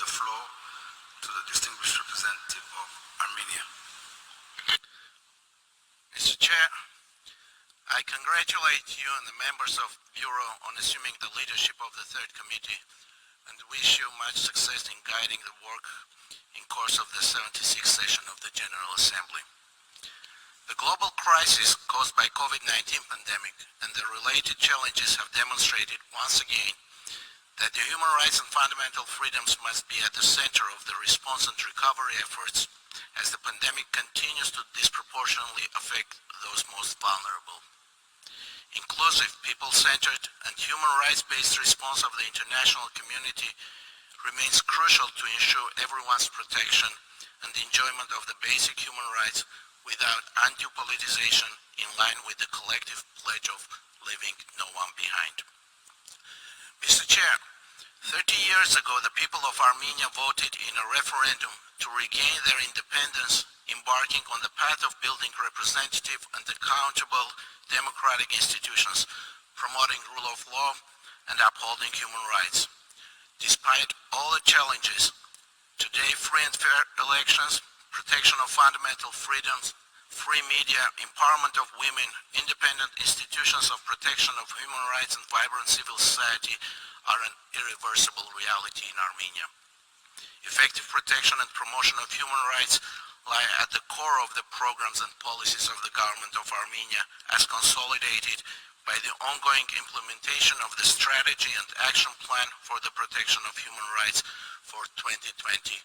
the floor to the distinguished representative of Armenia. Mr. Chair, I congratulate you and the members of Bureau on assuming the leadership of the Third Committee and wish you much success in guiding the work in course of the 76th session of the General Assembly. The global crisis caused by COVID-19 pandemic and the related challenges have demonstrated once again that the human rights and fundamental freedoms must be at the center of the response and recovery efforts as the pandemic continues to disproportionately affect those most vulnerable. Inclusive, people-centered, and human rights-based response of the international community remains crucial to ensure everyone's protection and the enjoyment of the basic human rights without undue politicization, in line with the collective pledge of leaving no one behind. Mr. Chair, 30 years ago the people of Armenia voted in a referendum to regain their independence, embarking on the path of building representative and accountable democratic institutions, promoting rule of law and upholding human rights. Despite all the challenges, today free and fair elections, protection of fundamental freedoms, free media, empowerment of women, independent institutions of protection of human rights and vibrant civil society are an irreversible reality in Armenia. Effective protection and promotion of human rights lie at the core of the programs and policies of the government of Armenia, as consolidated by the ongoing implementation of the strategy and action plan for the protection of human rights for 2020-2023.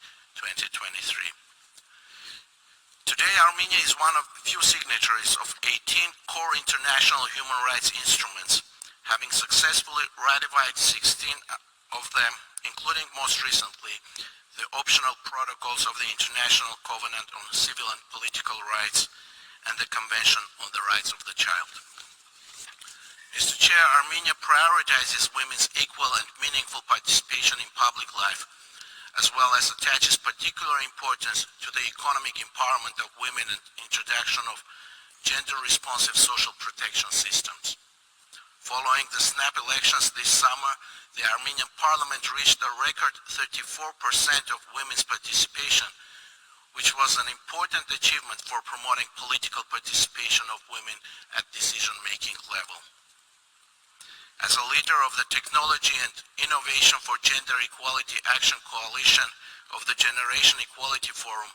Today, Armenia is one of few signatories of 18 core international human rights instruments, having successfully ratified 16 of them, including most recently the optional protocols of the International Covenant on Civil and Political Rights and the Convention on the Rights of the Child. Mr. Chair, Armenia prioritizes women's equal and meaningful participation in public life, as well as attaches particular importance to the economic empowerment of women and introduction of gender-responsive social protection systems. Following the snap elections this summer, the Armenian parliament reached a record 34% of women's participation, which was an important achievement for promoting political participation of women at decision-making level. As a leader of the Technology and Innovation for Gender Equality Action Coalition of the Generation Equality Forum,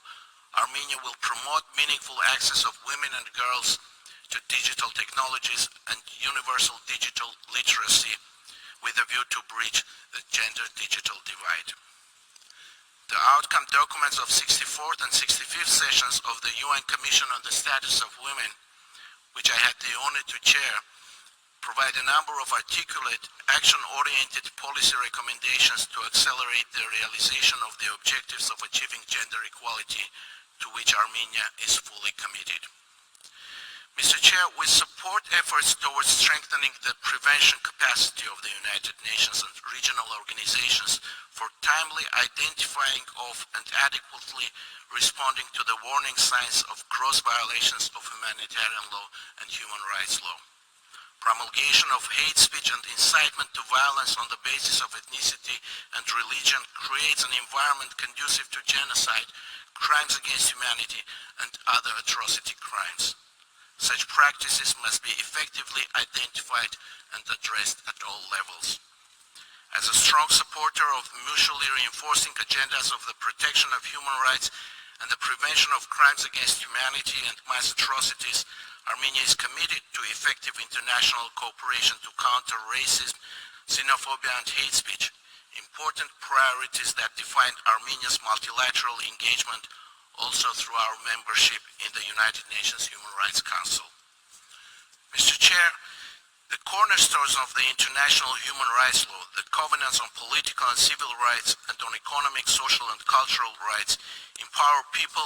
Armenia will promote meaningful access of women and girls to digital technologies and universal digital literacy with a view to bridge the gender digital divide. The outcome documents of 64th and 65th sessions of the UN Commission on the Status of Women, which I had the honor to chair, provide a number of articulate, action-oriented policy recommendations to accelerate the realization of the objectives of achieving gender equality, to which Armenia is fully committed. Mr. Chair, we support efforts towards strengthening the prevention capacity of the United Nations and regional organizations for timely identifying of and adequately responding to the warning signs of gross violations of humanitarian law and human rights law. Promulgation of hate speech and incitement to violence on the basis of ethnicity and religion creates an environment conducive to genocide, crimes against humanity, and other atrocity crimes. Such practices must be effectively identified and addressed at all levels. As a strong supporter of mutually reinforcing agendas of the protection of human rights and the prevention of crimes against humanity and mass atrocities, Armenia is committed to effective international cooperation to counter racism, xenophobia, and hate speech, important priorities that define Armenia's multilateral engagement also through our membership in the United Nations Human Rights Council. Mr. Chair, the cornerstones of the international human rights law, the covenants on political and civil rights and on economic, social, and cultural rights empower people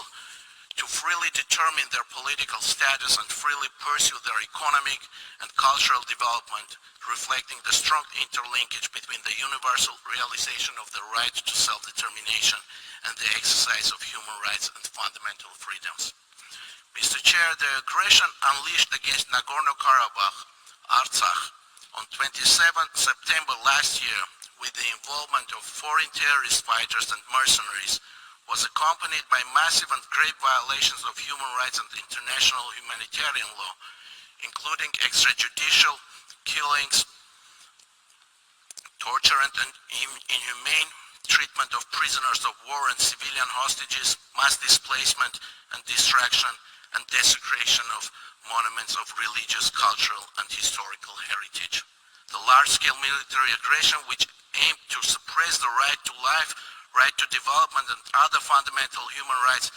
to freely determine their political status and freely pursue their economic and cultural development, reflecting the strong interlinkage between the universal realization of the right to self-determination and the exercise of human rights and fundamental freedoms. Mr. Chair, the aggression unleashed against Nagorno-Karabakh, Artsakh, on 27 September last year with the involvement of foreign terrorist fighters and mercenaries, was accompanied by massive and grave violations of human rights and international humanitarian law, including extrajudicial killings, torture and inhumane treatment of prisoners of war and civilian hostages, mass displacement and destruction and desecration of monuments of religious, cultural and historical heritage. The large-scale military aggression which aimed to suppress the right to life, right to development and other fundamental human rights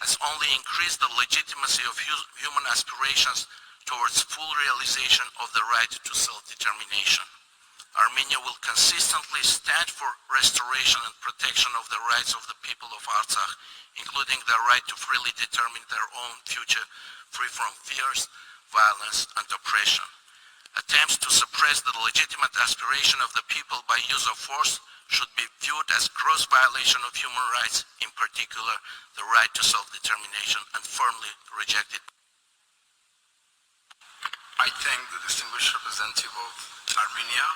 has only increased the legitimacy of human aspirations towards full realization of the right to self-determination. Armenia will consistently stand for restoration and protection of the rights of the people of Artsakh, including their right to freely determine their own future, free from fears, violence, and oppression. Attempts to suppress the legitimate aspiration of the people by use of force should be viewed as gross violation of human rights, in particular the right to self-determination, and firmly rejected. I thank the distinguished representative of Armenia